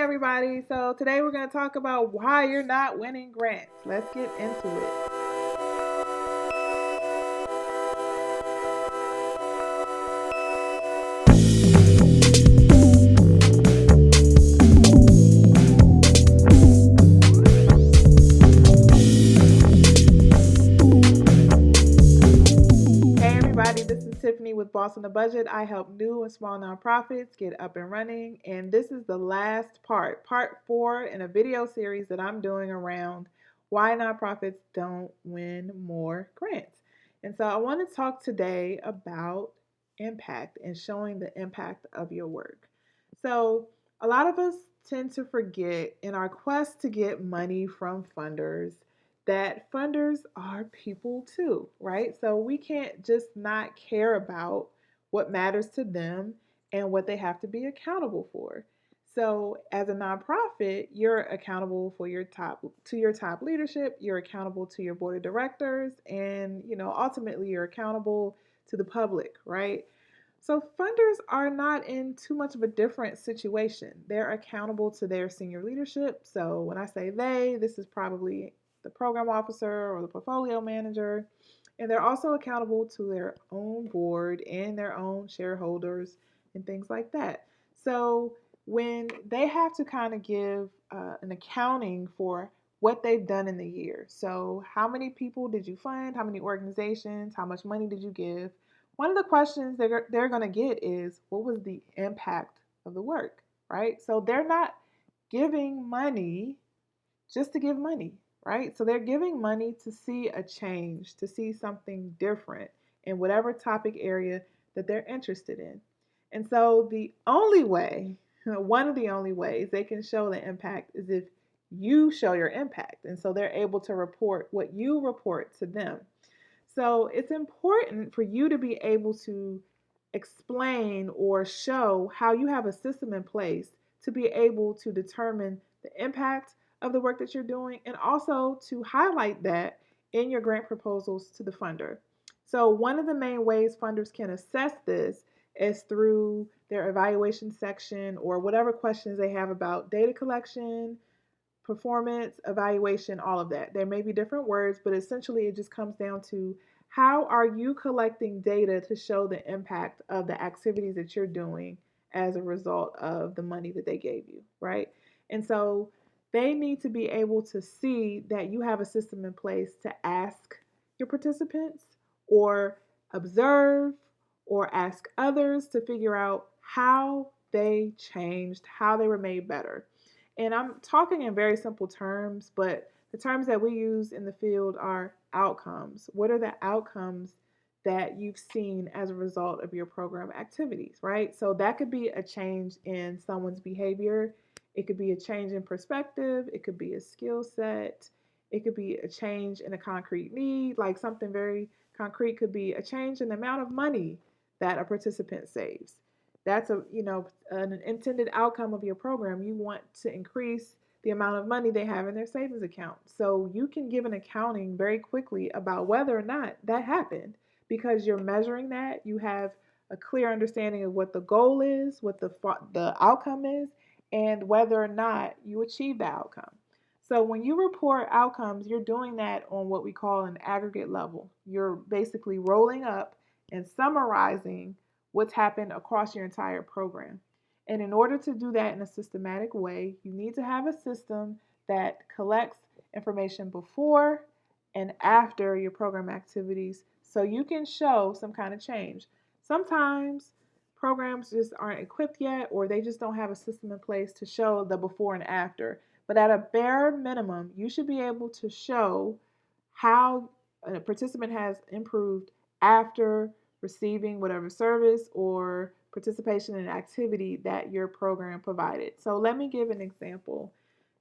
everybody. So today we're going to talk about why you're not winning grants. Let's get into it. Hey everybody, this is Tiffany with Boss on the Budget. I help new and small nonprofits get up and running, and this is the last part 4 in a video series that I'm doing around why nonprofits don't win more grants. And so I want to talk today about impact and showing the impact of your work. So, a lot of us tend to forget in our quest to get money from funders that funders are people too, right? So we can't just not care about what matters to them and what they have to be accountable for. So as a nonprofit, you're accountable for your top leadership, you're accountable to your board of directors, and ultimately you're accountable to the public, right? So funders are not in too much of a different situation. They're accountable to their senior leadership. So when I say they, this is probably the program officer or the portfolio manager. And they're also accountable to their own board and their own shareholders and things like that. So when they have to kind of give an accounting for what they've done in the year. So how many people did you fund? How many organizations? How much money did you give? One of the questions they're going to get is what was the impact of the work, right? So they're not giving money just to give money, right? So they're giving money to see a change, to see something different in whatever topic area that they're interested in. And so the only way, one of the only ways they can show the impact is if you show your impact. And so they're able to report what you report to them. So it's important for you to be able to explain or show how you have a system in place to be able to determine the impact of the work that you're doing and also to highlight that in your grant proposals to the funder. So, one of the main ways funders can assess this is through their evaluation section or whatever questions they have about data collection, performance, evaluation, all of that. There may be different words, but essentially it just comes down to how are you collecting data to show the impact of the activities that you're doing as a result of the money that they gave you, right? And so they need to be able to see that you have a system in place to ask your participants or observe or ask others to figure out how they changed, how they were made better. And I'm talking in very simple terms, but the terms that we use in the field are outcomes. What are the outcomes that you've seen as a result of your program activities, right? So that could be a change in someone's behavior. It could be a change in perspective. It could be a skill set. It could be a change in a concrete need, like something very concrete could be a change in the amount of money that a participant saves. That's an intended outcome of your program. You want to increase the amount of money they have in their savings account. So you can give an accounting very quickly about whether or not that happened because you're measuring that. You have a clear understanding of what the goal is, what the outcome is, and whether or not you achieve the outcome. So when you report outcomes, you're doing that on what we call an aggregate level. You're basically rolling up and summarizing what's happened across your entire program. And in order to do that in a systematic way, you need to have a system that collects information before and after your program activities so you can show some kind of change. Sometimes programs just aren't equipped yet or they just don't have a system in place to show the before and after. But at a bare minimum, you should be able to show how a participant has improved after receiving whatever service or participation in an activity that your program provided. So let me give an example.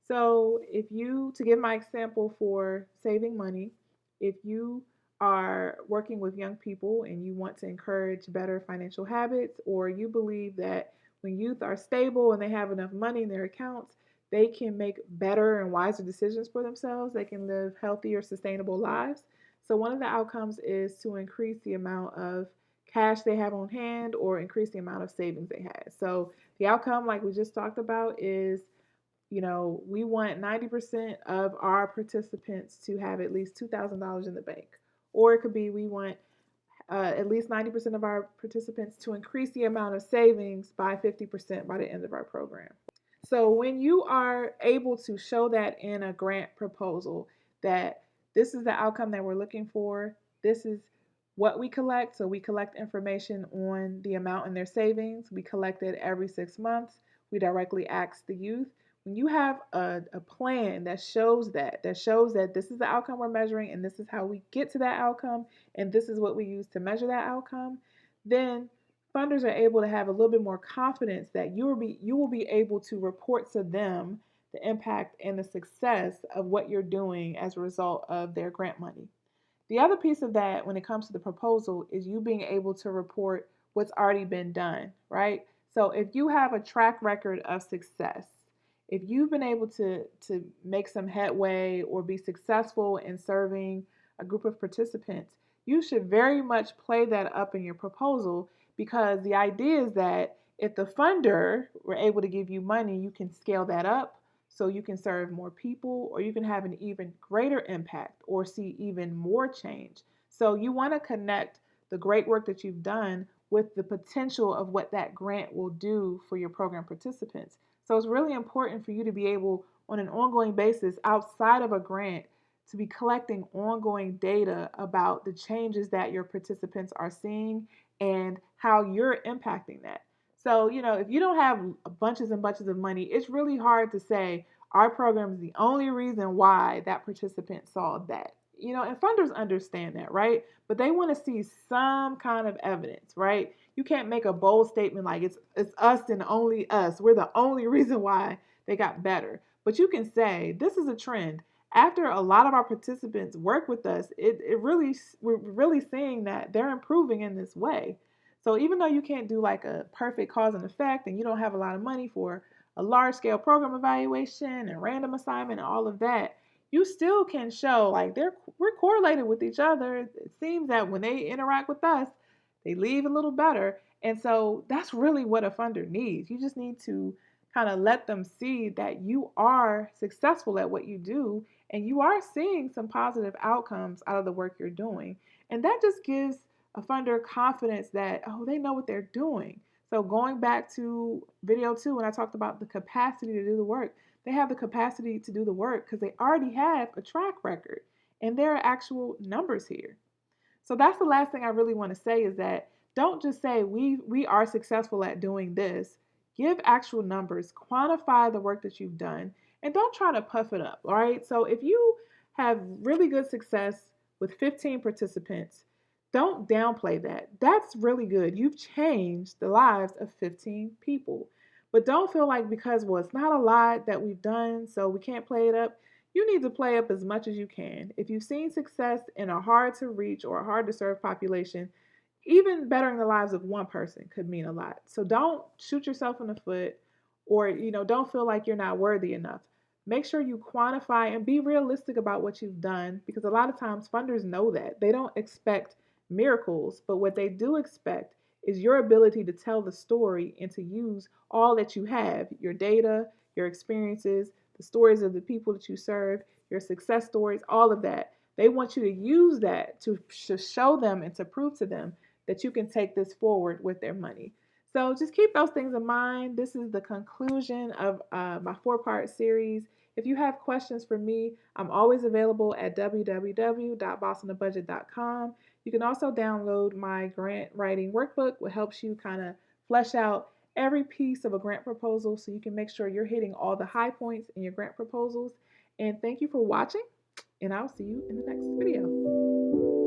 So to give my example for saving money, if you are working with young people and you want to encourage better financial habits, or you believe that when youth are stable and they have enough money in their accounts, they can make better and wiser decisions for themselves. They can live healthier, sustainable lives. So, one of the outcomes is to increase the amount of cash they have on hand or increase the amount of savings they have. So, the outcome, like we just talked about, is We want 90% of our participants to have at least $2,000 in the bank. Or it could be we want at least 90% of our participants to increase the amount of savings by 50% by the end of our program. So when you are able to show that in a grant proposal, that this is the outcome that we're looking for, this is what we collect. So we collect information on the amount in their savings. We collect it every 6 months. We directly ask the youth. When you have a plan that shows that this is the outcome we're measuring and this is how we get to that outcome and this is what we use to measure that outcome, then funders are able to have a little bit more confidence that you will be able to report to them the impact and the success of what you're doing as a result of their grant money. The other piece of that when it comes to the proposal is you being able to report what's already been done, right? So if you have a track record of success, if you've been able to make some headway or be successful in serving a group of participants, you should very much play that up in your proposal, because the idea is that if the funder were able to give you money, you can scale that up so you can serve more people, or you can have an even greater impact or see even more change. So you want to connect the great work that you've done with the potential of what that grant will do for your program participants. So it's really important for you to be able, on an ongoing basis, outside of a grant, to be collecting ongoing data about the changes that your participants are seeing and how you're impacting that. So, if you don't have bunches and bunches of money, it's really hard to say our program is the only reason why that participant saw that. And funders understand that, right? But they want to see some kind of evidence, right? You can't make a bold statement like it's us and only us. We're the only reason why they got better. But you can say this is a trend. After a lot of our participants work with us, we're really seeing that they're improving in this way. So even though you can't do like a perfect cause and effect and you don't have a lot of money for a large scale program evaluation and random assignment and all of that, you still can show like we're correlated with each other. It seems that when they interact with us, they leave a little better. And so that's really what a funder needs. You just need to kind of let them see that you are successful at what you do and you are seeing some positive outcomes out of the work you're doing. And that just gives a funder confidence that, oh, they know what they're doing. So going back to video 2, when I talked about the capacity to do the work, they have the capacity to do the work because they already have a track record and there are actual numbers here. So that's the last thing I really want to say, is that don't just say we are successful at doing this. Give actual numbers, quantify the work that you've done, and don't try to puff it up, all right? So if you have really good success with 15 participants, don't downplay that. That's really good. You've changed the lives of 15 people. But don't feel like because, well, it's not a lot that we've done, so we can't play it up. You need to play up as much as you can. If you've seen success in a hard to reach or a hard to serve population, even bettering the lives of one person could mean a lot. So don't shoot yourself in the foot, or don't feel like you're not worthy enough. Make sure you quantify and be realistic about what you've done, because a lot of times funders know that. They don't expect miracles, but what they do expect is your ability to tell the story and to use all that you have, your data, your experiences, the stories of the people that you serve, your success stories, all of that. They want you to use that to show them and to prove to them that you can take this forward with their money. So just keep those things in mind. This is the conclusion of my 4-part series. If you have questions for me, I'm always available at www.bossonabudget.com. You can also download my grant writing workbook, which helps you kind of flesh out every piece of a grant proposal so you can make sure you're hitting all the high points in your grant proposals. And thank you for watching, and I'll see you in the next video.